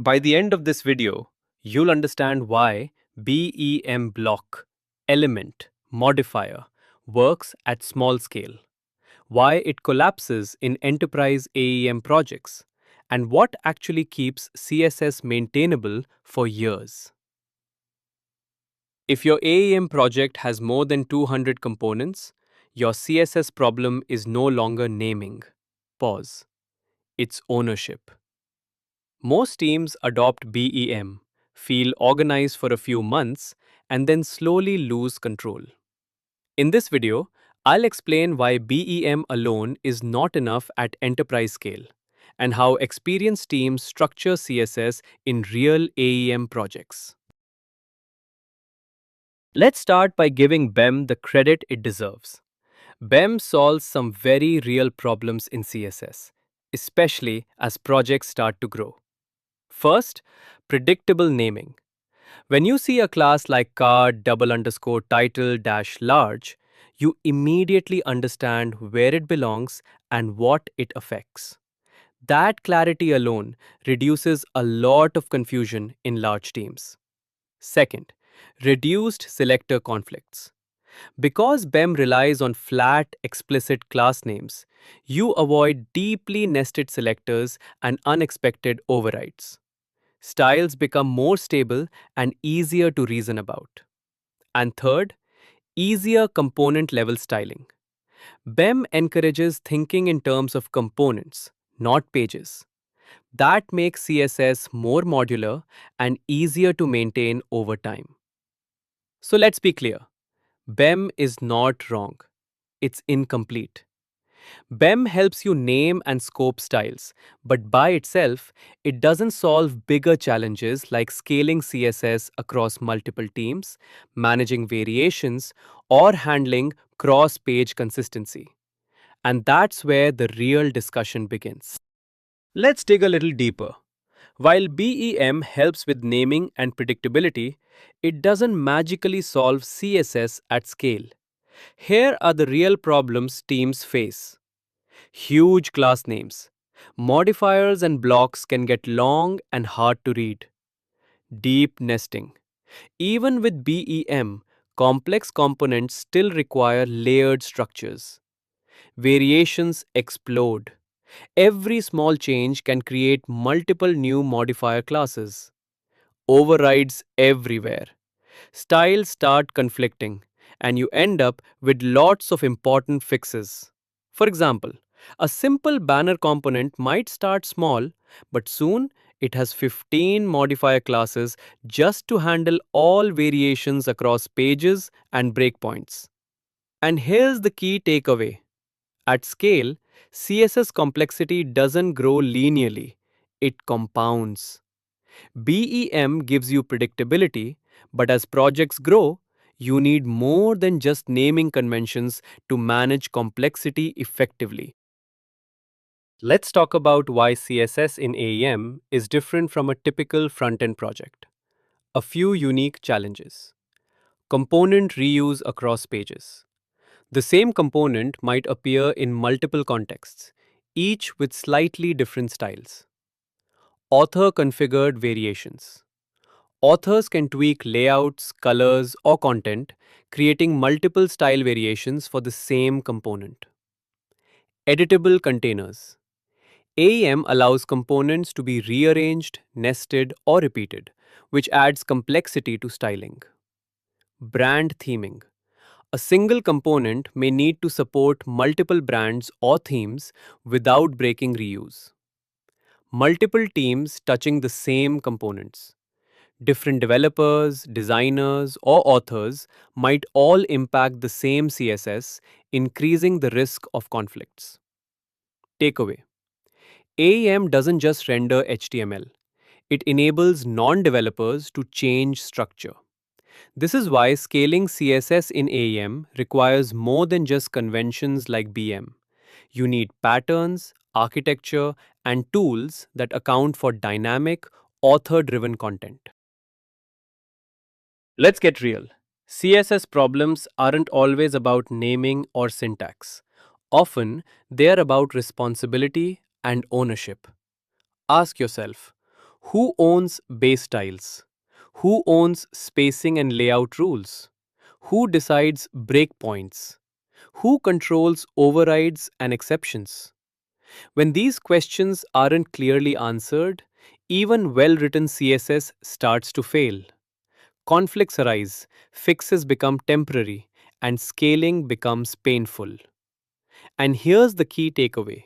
By the end of this video, you'll understand why BEM block, element, modifier works at small scale, why it collapses in enterprise AEM projects, and what actually keeps CSS maintainable for years. If your AEM project has more than 200 components, your CSS problem is no longer naming. Pause. It's ownership. Most teams adopt BEM, feel organized for a few months, and then slowly lose control. In this video, I'll explain why BEM alone is not enough at enterprise scale, and how experienced teams structure CSS in real AEM projects. Let's start by giving BEM the credit it deserves. BEM solves some very real problems in CSS, especially as projects start to grow. First, predictable naming. When you see a class like card double underscore title dash large, you immediately understand where it belongs and what it affects. That clarity alone reduces a lot of confusion in large teams. Second, reduced selector conflicts. Because BEM relies on flat, explicit class names, you avoid deeply nested selectors and unexpected overrides. Styles become more stable and easier to reason about. And third, easier component level styling. BEM encourages thinking in terms of components, not pages. That makes CSS more modular and easier to maintain over time. So let's be clear. BEM is not wrong. It's incomplete. BEM helps you name and scope styles, but by itself, it doesn't solve bigger challenges like scaling CSS across multiple teams, managing variations, or handling cross-page consistency. And that's where the real discussion begins. Let's dig a little deeper. While BEM helps with naming and predictability, it doesn't magically solve CSS at scale. Here are the real problems teams face. Huge class names. Modifiers and blocks can get long and hard to read. Deep nesting. Even with BEM, complex components still require layered structures. Variations explode. Every small change can create multiple new modifier classes. Overrides everywhere. Styles start conflicting, and you end up with lots of important fixes. For example, a simple banner component might start small, but soon it has 15 modifier classes just to handle all variations across pages and breakpoints. And here's the key takeaway. At scale, CSS complexity doesn't grow linearly, it compounds. BEM gives you predictability, but as projects grow, you need more than just naming conventions to manage complexity effectively. Let's talk about why CSS in AEM is different from a typical front-end project. A few unique challenges. Component reuse across pages. The same component might appear in multiple contexts, each with slightly different styles. Author-configured variations. Authors can tweak layouts, colors, or content, creating multiple style variations for the same component. Editable containers. AEM allows components to be rearranged, nested, or repeated, which adds complexity to styling. Brand theming. A single component may need to support multiple brands or themes without breaking reuse. Multiple teams touching the same components. Different developers, designers, or authors might all impact the same CSS, increasing the risk of conflicts. Takeaway. AEM doesn't just render HTML. It enables non-developers to change structure. This is why scaling CSS in AEM requires more than just conventions like BEM. You need patterns, architecture, and tools that account for dynamic, author-driven content. Let's get real. CSS problems aren't always about naming or syntax. Often, they are about responsibility and ownership. Ask yourself, Who owns base styles? Who owns spacing and layout rules? Who decides breakpoints? Who controls overrides and exceptions? When these questions aren't clearly answered, even well written CSS starts to fail. Conflicts arise, fixes become temporary, and scaling becomes painful. And here's the key takeaway: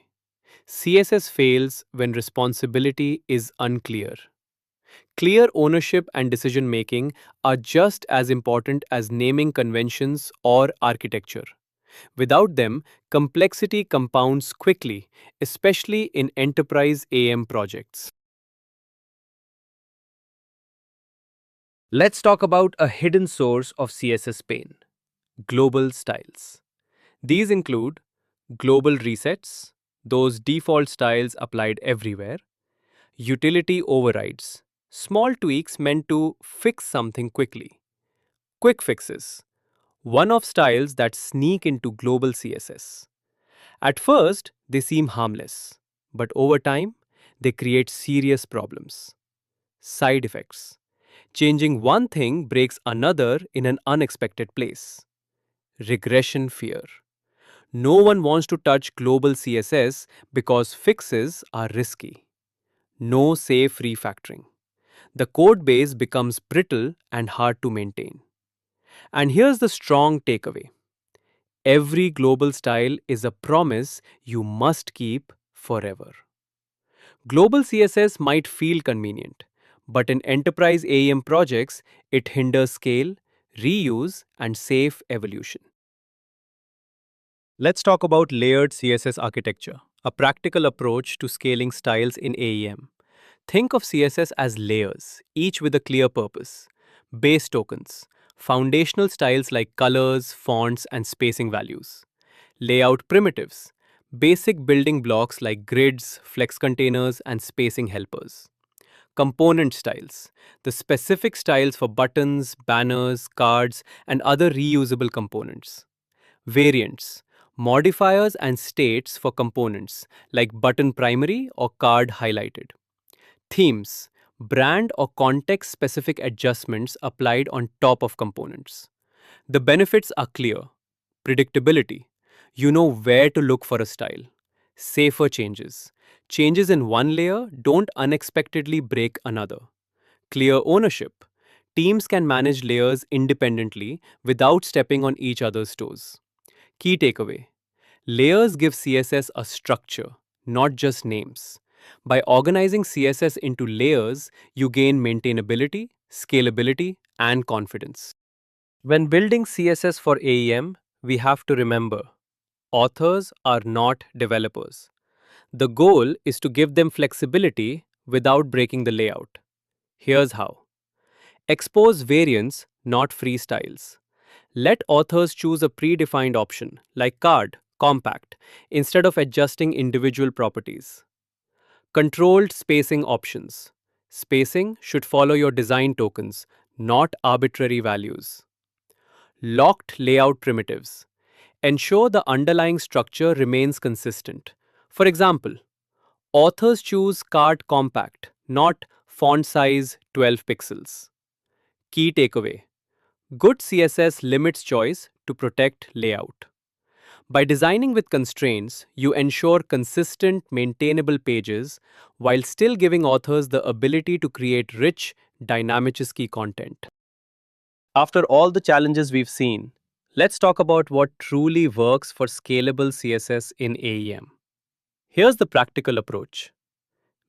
CSS fails when responsibility is unclear. Clear ownership and decision making are just as important as naming conventions or architecture. Without them, complexity compounds quickly, especially in enterprise AEM projects. Let's talk about a hidden source of CSS pain: global styles. These include global resets, those default styles applied everywhere; utility overrides, small tweaks meant to fix something quickly; quick fixes, one-off styles that sneak into global CSS. At first, they seem harmless, but over time, they create serious problems. Side effects: changing one thing breaks another in an unexpected place. Regression fear: no one wants to touch global CSS because fixes are risky. No safe refactoring: the code base becomes brittle and hard to maintain. And here's the strong takeaway: every global style is a promise you must keep forever. Global CSS might feel convenient, but in enterprise AEM projects, it hinders scale, reuse, and safe evolution. Let's talk about layered CSS architecture, a practical approach to scaling styles in AEM. Think of CSS as layers, each with a clear purpose. Base tokens, foundational styles like colors, fonts, and spacing values. Layout primitives, basic building blocks like grids, flex containers, and spacing helpers. Component styles, the specific styles for buttons, banners, cards, and other reusable components. Variants, modifiers and states for components like button primary or card highlighted. Themes, brand or context specific adjustments applied on top of components. The benefits are clear: predictability, you know where to look for a style; safer changes, changes in one layer don't unexpectedly break another; clear ownership, teams can manage layers independently without stepping on each other's toes. Key takeaway: layers give CSS a structure, not just names. By organizing CSS into layers, you gain maintainability, scalability, and confidence. When building CSS for AEM, we have to remember: authors are not developers. The goal is to give them flexibility without breaking the layout. Here's how: expose variants, not freestyles. Let authors choose a predefined option, like card, compact, instead of adjusting individual properties. Controlled spacing options. Spacing should follow your design tokens, not arbitrary values. Locked layout primitives. Ensure the underlying structure remains consistent. For example, authors choose card compact, not font size 12 pixels. Key takeaway: good CSS limits choice to protect layout. By designing with constraints, you ensure consistent, maintainable pages while still giving authors the ability to create rich, dynamically content. After all the challenges we've seen, let's talk about what truly works for scalable CSS in AEM. Here's the practical approach: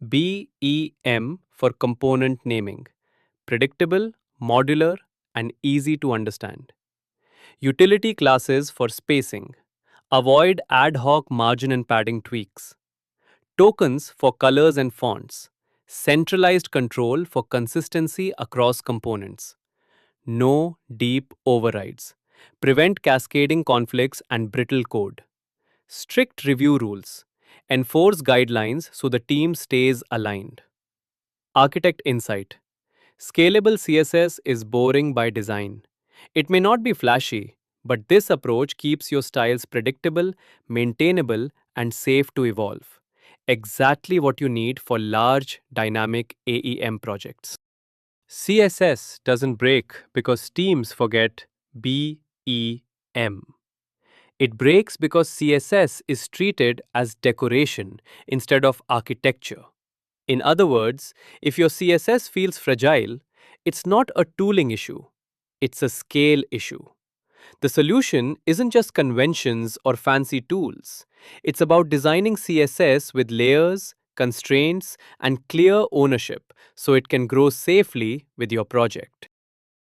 BEM for component naming, predictable, modular, and easy to understand. Utility classes for spacing, avoid ad hoc margin and padding tweaks. Tokens for colors and fonts, centralized control for consistency across components. No deep overrides, prevent cascading conflicts and brittle code. Strict review rules, enforce guidelines so the team stays aligned. Architect insight: scalable CSS is boring by design. It may not be flashy, but this approach keeps your styles predictable, maintainable, and safe to evolve. Exactly what you need for large, dynamic AEM projects. CSS doesn't break because teams forget BEM. It breaks because CSS is treated as decoration instead of architecture. In other words, if your CSS feels fragile, it's not a tooling issue, it's a scale issue. The solution isn't just conventions or fancy tools. It's about designing CSS with layers, constraints, and clear ownership so it can grow safely with your project.